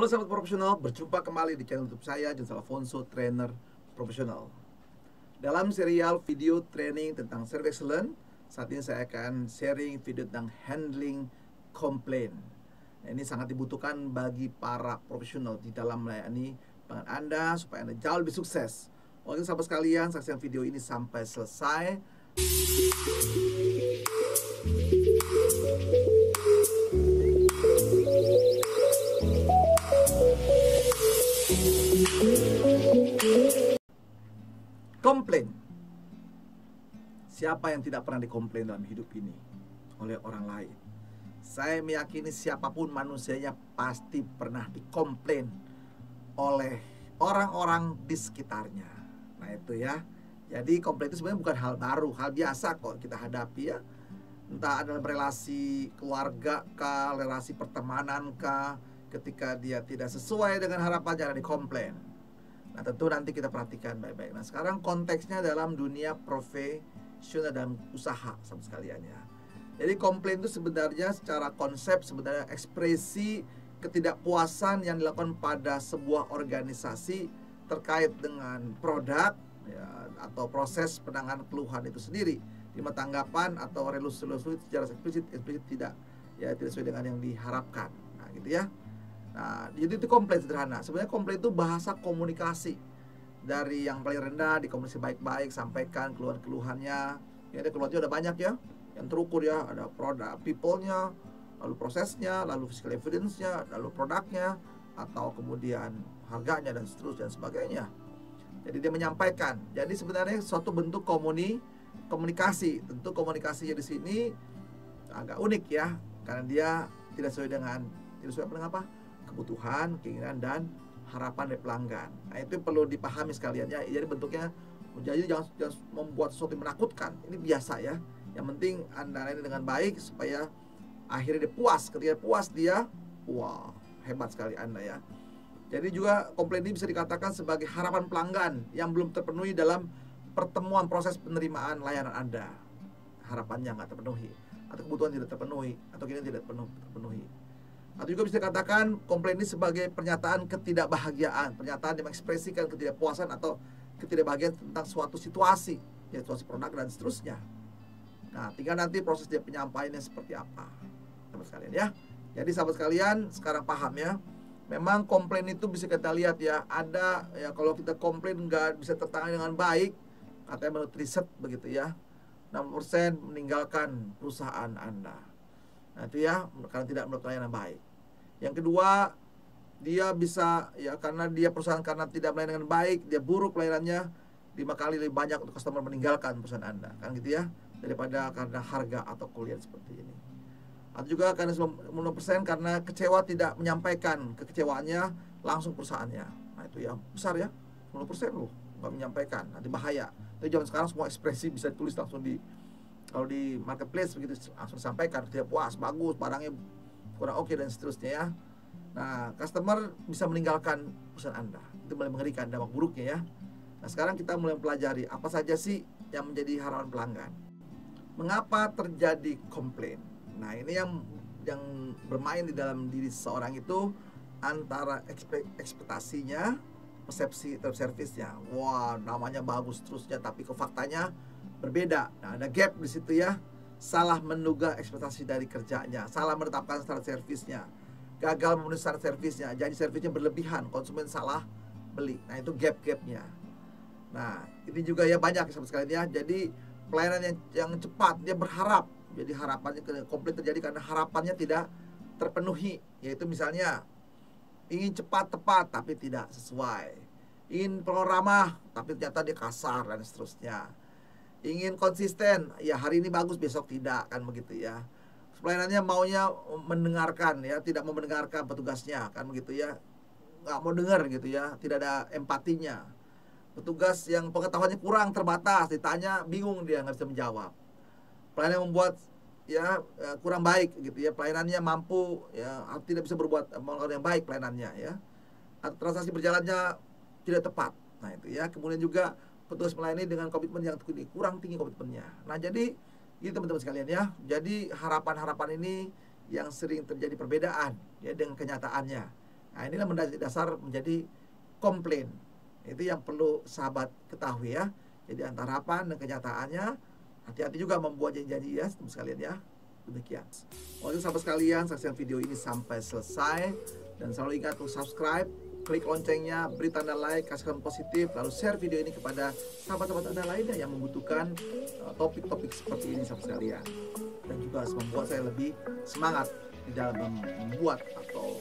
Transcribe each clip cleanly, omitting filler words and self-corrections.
Halo sahabat profesional, berjumpa kembali di channel YouTube saya, Jens Alfonso, trainer profesional. Dalam serial video training tentang Service Excellence, saat ini saya akan sharing video tentang handling complaint. Nah, ini sangat dibutuhkan bagi para profesional di dalam melayani pelanggan Anda supaya Anda jauh lebih sukses. Oke sahabat sekalian, saksikan video ini sampai selesai. Komplain. Siapa yang tidak pernah dikomplain dalam hidup ini oleh orang lain? Saya meyakini siapapun manusianya pasti pernah dikomplain oleh orang-orang di sekitarnya. Nah itu ya. Jadi komplain itu sebenarnya bukan hal baru, hal biasa kok kita hadapi ya. Entah dalam relasi keluarga kah, relasi pertemanan kah, ketika dia tidak sesuai dengan harapan jangan dikomplain. Nah tentu nanti kita perhatikan baik-baik. Nah sekarang konteksnya dalam dunia profesional dan usaha sama sekalian ya. Jadi komplain itu sebenarnya secara konsep sebenarnya ekspresi ketidakpuasan yang dilakukan pada sebuah organisasi terkait dengan produk ya, atau proses penanganan keluhan itu sendiri. Di tanggapan atau resolusi secara eksplisit tidak ya tidak sesuai dengan yang diharapkan. Nah gitu ya. Nah, jadi itu komplain sederhana. Sebenarnya komplain itu bahasa komunikasi dari yang paling rendah, dikomunikasi baik-baik, sampaikan keluhan-keluhannya. Ya, ada keluhannya udah banyak ya, yang terukur ya. Ada produk, people-nya, lalu prosesnya, lalu physical evidence-nya, lalu produknya, atau kemudian harganya dan seterusnya dan sebagainya. Jadi dia menyampaikan. Jadi sebenarnya suatu bentuk komunikasi. Tentu komunikasinya di sini agak unik ya, karena dia tidak sesuai dengan apa? Kebutuhan, keinginan dan harapan dari pelanggan. Nah itu perlu dipahami sekalian ya. Jadi bentuknya jangan membuat sesuatu yang menakutkan. Ini biasa ya. Yang penting Anda layani dengan baik supaya akhirnya dia puas. Ketika puas dia, wah hebat sekali Anda ya. Jadi juga komplain ini bisa dikatakan sebagai harapan pelanggan yang belum terpenuhi dalam pertemuan proses penerimaan layanan Anda. Harapannya nggak terpenuhi, atau kebutuhan tidak terpenuhi, atau keinginan tidak terpenuhi. Atau juga bisa dikatakan komplain ini sebagai pernyataan ketidakbahagiaan, pernyataan yang mengekspresikan ketidakpuasan atau ketidakbahagiaan tentang suatu situasi, ya situasi produk dan seterusnya. Nah, tinggal nanti proses dia penyampaiannya seperti apa, sahabat sekalian ya. Jadi sahabat sekalian sekarang paham ya. Memang komplain itu bisa kita lihat ya, ada ya kalau kita komplain nggak bisa tertangani dengan baik, katanya menurut riset begitu ya, 60% meninggalkan perusahaan Anda. Nah itu ya, karena tidak menurut layanan baik. Yang kedua, dia bisa ya karena dia perusahaan karena tidak melayani dengan baik, dia buruk pelayanannya, 5 kali lebih banyak untuk customer meninggalkan perusahaan Anda, kan gitu ya, daripada karena harga atau kualitas seperti ini. Atau juga karena 90% karena kecewa tidak menyampaikan kekecewaannya langsung perusahaannya. Nah itu ya besar ya, 10% loh nggak menyampaikan, nanti bahaya. Tapi zaman sekarang semua ekspresi bisa ditulis langsung kalau di marketplace begitu langsung sampaikan dia puas, bagus, barangnya kurang oke dan seterusnya ya. Nah, customer bisa meninggalkan perusahaan Anda. Itu mulai mengerikan dampak buruknya ya. Nah, sekarang kita mulai mempelajari apa saja sih yang menjadi harapan pelanggan. Mengapa terjadi komplain? Nah, ini yang bermain di dalam diri seseorang itu antara ekspektasinya, persepsi terhadap servisnya. Wah, namanya bagus terusnya tapi ke faktanya berbeda. Nah, ada gap di situ ya. Salah menduga ekspektasi dari kerjanya, salah menetapkan standar servisnya, gagal memenuhi standar servisnya, janji servisnya berlebihan, konsumen salah beli. Nah, itu gap-gapnya. Nah, ini juga ya banyak sahabat sekalian ya. Jadi pelayanan yang cepat, dia berharap. Jadi harapannya komplain terjadi karena harapannya tidak terpenuhi. Yaitu misalnya ingin cepat tepat tapi tidak sesuai, ingin ramah tapi ternyata dia kasar dan seterusnya. Ingin konsisten, ya hari ini bagus besok tidak, kan begitu ya. Pelayanannya maunya mendengarkan ya, tidak mau mendengarkan petugasnya, kan begitu ya. Nggak mau dengar gitu ya, tidak ada empatinya. Petugas yang pengetahuannya kurang, terbatas, ditanya bingung dia nggak bisa menjawab. Pelayanan yang membuat ya kurang baik gitu ya, pelayanannya mampu ya tidak bisa berbuat melakukan yang baik pelayanannya ya. Atau transaksi berjalannya tidak tepat. Nah itu ya, kemudian juga petugas melayani dengan komitmen yang kurang tinggi komitmennya. Nah jadi ini teman-teman sekalian ya. Jadi harapan-harapan ini yang sering terjadi perbedaan ya dengan kenyataannya. Nah, inilah mendasar dasar menjadi komplain. Itu yang perlu sahabat ketahui ya. Jadi antara harapan dan kenyataannya, hati-hati juga membuat janji-janji ya, teman sekalian ya. Demikian. Oke sahabat sekalian, saksikan video ini sampai selesai. Dan selalu ingat untuk subscribe, klik loncengnya, beri tanda like, kasih komen positif, lalu share video ini kepada sahabat-sahabat Anda lainnya yang membutuhkan topik-topik seperti ini sahabat sekalian. Dan juga membuat saya lebih semangat di dalam membuat atau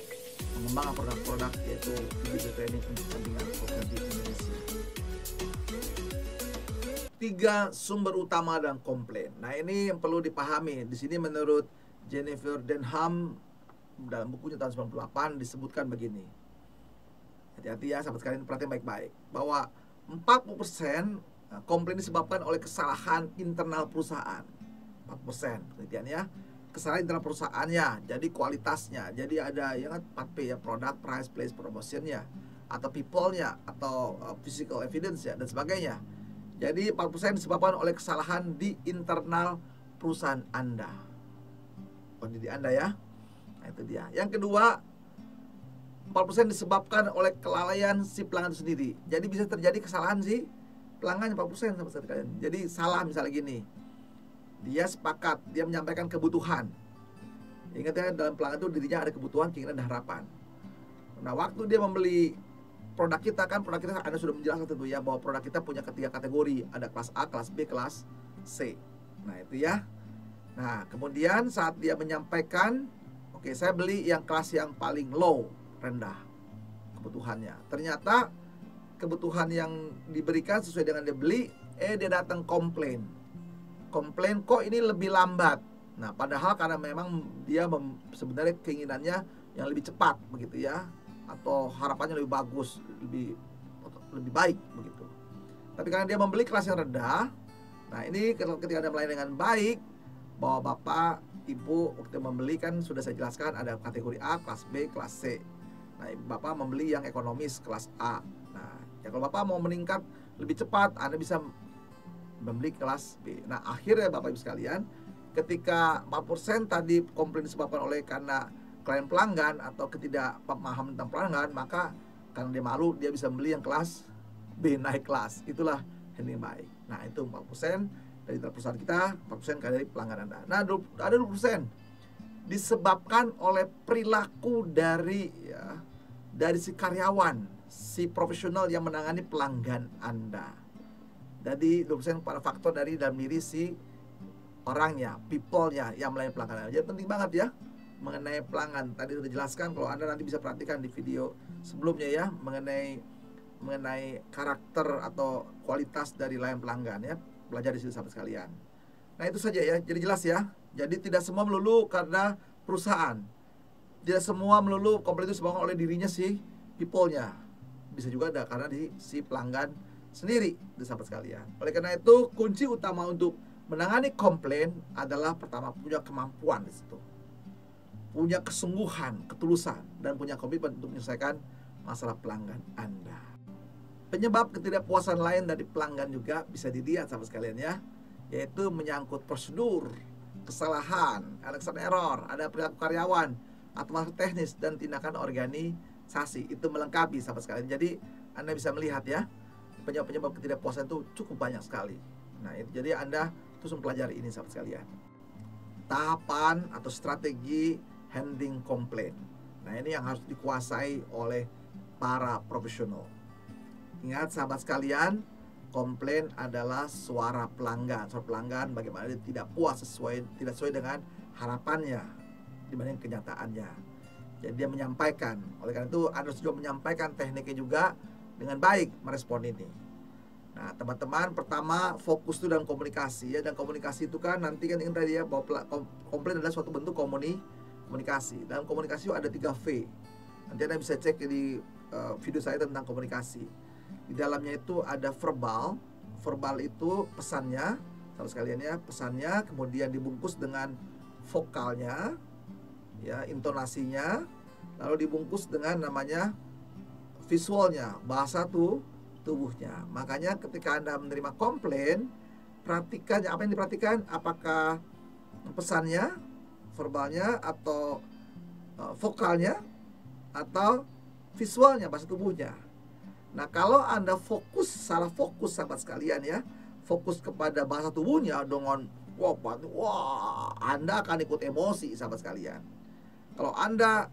mengembangkan produk-produk yaitu video training untuk kepentingan program di Indonesia. 3 sumber utama dan komplain. Nah, ini yang perlu dipahami. Di sini menurut Jennifer Denham dalam bukunya tahun 98 disebutkan begini. Hati-hati ya sahabat sekalian, perhatian baik-baik bahwa 40% komplain disebabkan oleh kesalahan internal perusahaan. 40% penelitiannya kesalahan internal perusahaannya, jadi kualitasnya, jadi ada yang 4P ya, product, price, place, promotionnya, atau people-nya, atau physical evidence ya, dan sebagainya. Jadi 40% disebabkan oleh kesalahan di internal perusahaan Anda, kondisi Anda ya. Nah itu dia. Yang kedua, 40% disebabkan oleh kelalaian si pelanggan itu sendiri. Jadi bisa terjadi kesalahan si pelanggan 40% sama sekali. Jadi salah misalnya gini, dia sepakat, dia menyampaikan kebutuhan. Ingat ya, dalam pelanggan itu dirinya ada kebutuhan, keinginan, dan harapan. Nah, waktu dia membeli produk kita, kan produk kita Anda sudah menjelaskan tentu ya, bahwa produk kita punya 3 kategori. Ada kelas A, kelas B, kelas C. Nah, itu ya. Nah, kemudian saat dia menyampaikan, oke, saya beli yang kelas yang paling low, rendah kebutuhannya. Ternyata kebutuhan yang diberikan sesuai dengan dia beli, dia datang komplain kok ini lebih lambat. Nah, padahal karena memang dia sebenarnya keinginannya yang lebih cepat begitu ya, atau harapannya lebih bagus, lebih baik begitu. Tapi karena dia membeli kelas yang rendah, nah ini ketika Anda melayani dengan baik, bahwa Bapak, Ibu waktu membeli kan sudah saya jelaskan ada kategori A, kelas B, kelas C. Nah, Bapak membeli yang ekonomis kelas A. Nah, ya kalau Bapak mau meningkat lebih cepat, Anda bisa membeli kelas B. Nah, akhirnya Bapak Ibu sekalian, ketika 40% tadi komplain disebabkan oleh karena klien pelanggan atau ketidakpemahaman tentang pelanggan, maka karena dia malu, dia bisa beli yang kelas B, naik kelas. Itulah handling baik. Nah, itu 40% dari perusahaan kita, 40% dari pelanggan Anda. Nah, ada 20% disebabkan oleh perilaku dari si karyawan, si profesional yang menangani pelanggan Anda. Jadi 20% pada faktor dari dalam diri si orangnya, people-nya yang melayani pelanggan. Jadi penting banget ya mengenai pelanggan. Tadi sudah dijelaskan, kalau Anda nanti bisa perhatikan di video sebelumnya ya, mengenai karakter atau kualitas dari layanan pelanggan ya. Belajar di situ sahabat sekalian. Nah, itu saja ya. Jadi jelas ya. Jadi tidak semua melulu karena perusahaan. Tidak semua melulu komplain itu disebabkan oleh dirinya si people-nya. Bisa juga ada karena di si pelanggan sendiri, sahabat sekalian. Oleh karena itu, kunci utama untuk menangani komplain adalah pertama punya kemampuan di situ, punya kesungguhan, ketulusan, dan punya komitmen untuk menyelesaikan masalah pelanggan Anda. Penyebab ketidakpuasan lain dari pelanggan juga bisa dilihat sahabat sekalian ya, yaitu menyangkut prosedur, kesalahan, error, ada perilaku karyawan, atau masalah teknis dan tindakan organisasi. Itu melengkapi sahabat sekalian. Jadi Anda bisa melihat ya, penyebab ketidakpuasan itu cukup banyak sekali. Nah, itu jadi Anda terus mempelajari ini sahabat sekalian. Tahapan atau strategi handling komplain. Nah, ini yang harus dikuasai oleh para profesional. Ingat sahabat sekalian, komplain adalah suara pelanggan. Suara pelanggan bagaimana dia tidak puas tidak sesuai dengan harapannya dibanding kenyataannya. Jadi dia menyampaikan. Oleh karena itu Anda harus juga menyampaikan tekniknya juga dengan baik merespon ini. Nah, teman-teman, pertama fokus itu dalam komunikasi ya, dan komunikasi itu kan nanti kan ingat tadi ya, bahwa komplain adalah suatu bentuk komunikasi. Dalam komunikasi ada 3V. Nanti Anda bisa cek di video saya tentang komunikasi. Di dalamnya itu ada verbal. Verbal itu pesannya, sahabat sekalian ya, pesannya kemudian dibungkus dengan vokalnya ya, intonasinya, lalu dibungkus dengan namanya visualnya, bahasa tubuhnya. Makanya ketika Anda menerima komplain, perhatikan apa yang diperhatikan, apakah pesannya, verbalnya, atau vokalnya, atau visualnya, bahasa tubuhnya. Nah, kalau Anda salah fokus sahabat sekalian ya, fokus kepada bahasa tubuhnya dengan wah, Anda akan ikut emosi sahabat sekalian. Kalau Anda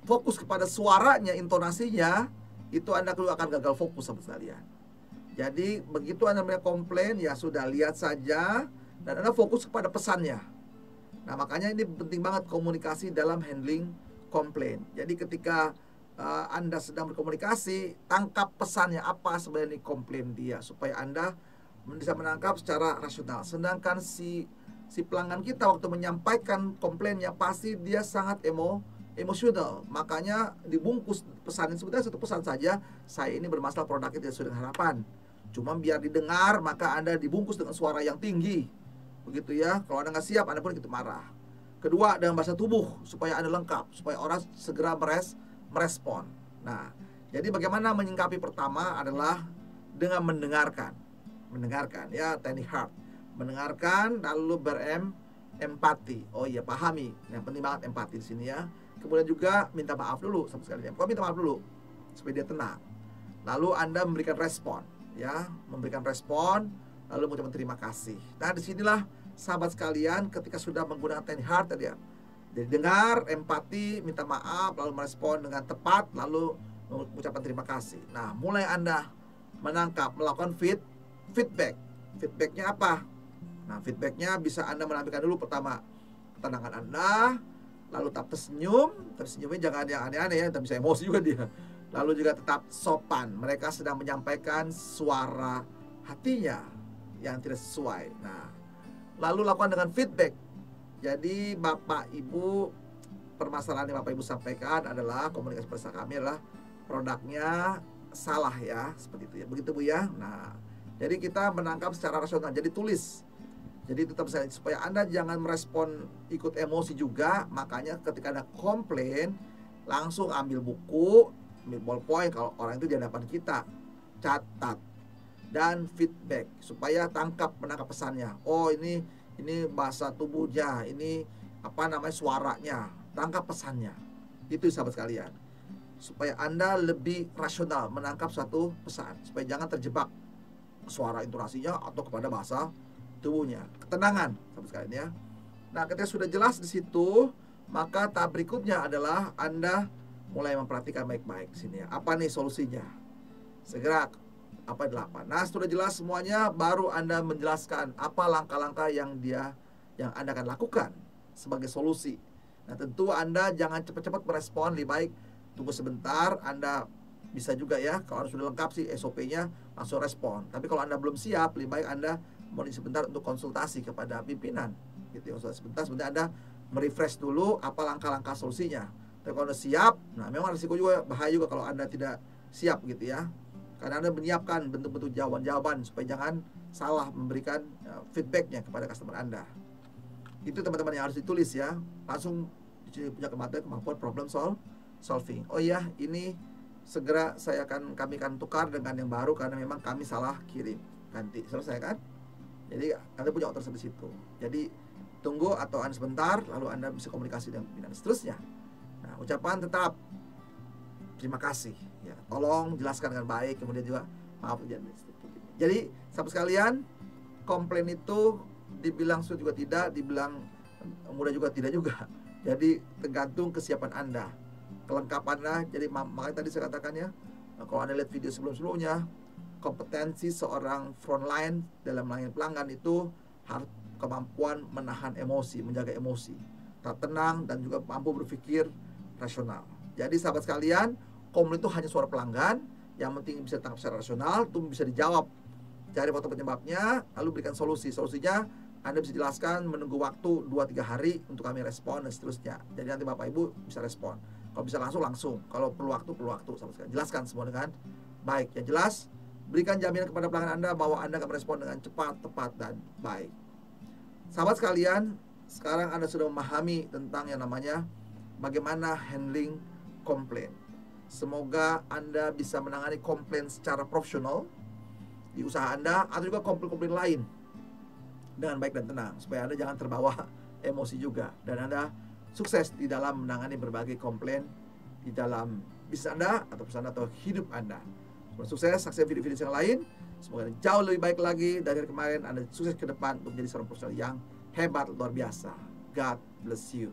fokus kepada suaranya, intonasinya, itu Anda akan gagal fokus sahabat sekalian. Jadi begitu Anda melihat komplain, ya sudah, lihat saja dan Anda fokus kepada pesannya. Nah, makanya ini penting banget komunikasi dalam handling komplain. Jadi ketika Anda sedang berkomunikasi, tangkap pesannya apa sebenarnya komplain dia, supaya Anda bisa menangkap secara rasional. Sedangkan si pelanggan kita waktu menyampaikan komplainnya, pasti dia sangat emosional. Makanya dibungkus pesan ini, sebetulnya satu pesan saja, saya ini bermasalah produknya tidak sesuai dengan harapan. Cuma biar didengar, maka Anda dibungkus dengan suara yang tinggi, begitu ya. Kalau Anda nggak siap, Anda pun gitu marah. Kedua, dengan bahasa tubuh, supaya Anda lengkap, supaya orang segera merespon. Nah, jadi bagaimana menyingkapi? Pertama adalah dengan mendengarkan ya, teknik HEART. Mendengarkan lalu berempati. Oh iya, pahami. Yang penting banget empati di sini ya. Kemudian juga minta maaf dulu sama sekali. Kok minta maaf dulu supaya dia tenang. Lalu Anda memberikan respon ya, lalu mengucapkan terima kasih. Nah, disinilah sahabat sekalian, ketika sudah menggunakan teknik HEART tadi ya, jadi dengar, empati, minta maaf, lalu merespon dengan tepat, lalu mengucapkan terima kasih. Nah, mulai Anda menangkap, melakukan feedback. Feedbacknya apa? Nah, feedbacknya bisa Anda menampilkan dulu pertama ketenangan Anda, lalu tetap tersenyum, tapi senyumnya jangan yang aneh-aneh ya, tapi bisa emosi juga dia. Lalu juga tetap sopan. Mereka sedang menyampaikan suara hatinya yang tidak sesuai. Nah, lalu lakukan dengan feedback. Jadi Bapak Ibu, permasalahan yang Bapak Ibu sampaikan adalah, komunikasi bersama kami adalah produknya salah ya, seperti itu ya. Begitu Bu ya. Nah, jadi kita menangkap secara rasional. Jadi tulis. Jadi tetap supaya Anda jangan merespon ikut emosi juga. Makanya ketika ada komplain, langsung ambil buku, ambil ballpoint kalau orang itu di hadapan kita, catat dan feedback supaya menangkap pesannya. Oh, ini bahasa tubuhnya, ini suaranya, tangkap pesannya. Itu sahabat sekalian, supaya Anda lebih rasional menangkap suatu pesan, supaya jangan terjebak suara intonasinya atau kepada bahasa tubuhnya. Ketenangan sahabat sekalian ya. Nah, ketika sudah jelas di situ, maka tahap berikutnya adalah Anda mulai memperhatikan baik-baik sini ya. Apa nih solusinya? Segera 8. Nah, sudah jelas semuanya, baru Anda menjelaskan apa langkah-langkah yang Anda akan lakukan sebagai solusi. Nah, tentu Anda jangan cepat-cepat merespon, lebih baik tunggu sebentar. Anda bisa juga ya, kalau sudah lengkap sih SOP-nya, langsung respon. Tapi kalau Anda belum siap, lebih baik Anda mohon sebentar untuk konsultasi kepada pimpinan gitu ya. Sebentar Anda merefresh dulu apa langkah-langkah solusinya. Tapi kalau Anda siap, nah memang risiko juga, bahaya juga kalau Anda tidak siap gitu ya. Karena Anda menyiapkan bentuk-bentuk jawaban-jawaban supaya jangan salah memberikan feedbacknya kepada customer Anda. Itu teman-teman yang harus ditulis ya. Langsung punya kemampuan problem solving. Oh iya, ini segera kami akan tukar dengan yang baru karena memang kami salah kirim. Ganti, selesai kan? Jadi Anda punya otoritas di situ. Jadi tunggu atau Anda sebentar, lalu Anda bisa komunikasi dengan pimpinan. Seterusnya, nah, ucapan tetap terima kasih ya, tolong jelaskan dengan baik, kemudian juga maaf. Jadi sahabat sekalian, komplain itu dibilang sulit juga tidak, dibilang mudah juga tidak juga. Jadi tergantung kesiapan Anda, kelengkapannya. Jadi makanya tadi saya katakan ya, kalau Anda lihat video sebelum-sebelumnya, kompetensi seorang frontline dalam melayani pelanggan itu harus kemampuan menahan emosi, menjaga emosi, tetap tenang, dan juga mampu berpikir rasional. Jadi sahabat sekalian, komplain itu hanya suara pelanggan, yang penting bisa ditangkap secara rasional, itu bisa dijawab, cari faktor penyebabnya, lalu berikan solusi. Solusinya Anda bisa jelaskan, menunggu waktu 2-3 hari untuk kami respon dan seterusnya. Jadi nanti Bapak Ibu bisa respon. Kalau bisa langsung. Kalau perlu waktu sahabat sekalian. Jelaskan semua dengan baik. Yang jelas, berikan jaminan kepada pelanggan Anda bahwa Anda akan merespon dengan cepat, tepat, dan baik. Sahabat sekalian, sekarang Anda sudah memahami tentang yang namanya bagaimana handling komplain. Semoga Anda bisa menangani komplain secara profesional di usaha Anda, atau juga komplain-komplain lain dengan baik dan tenang, supaya Anda jangan terbawa emosi juga, dan Anda sukses di dalam menangani berbagai komplain di dalam bisnis Anda, atau perusahaan atau hidup Anda. Semoga sukses, saksikan video-video yang lain. Semoga Anda jauh lebih baik lagi dari kemarin. Anda sukses ke depan untuk menjadi seorang profesional yang hebat, luar biasa. God bless you.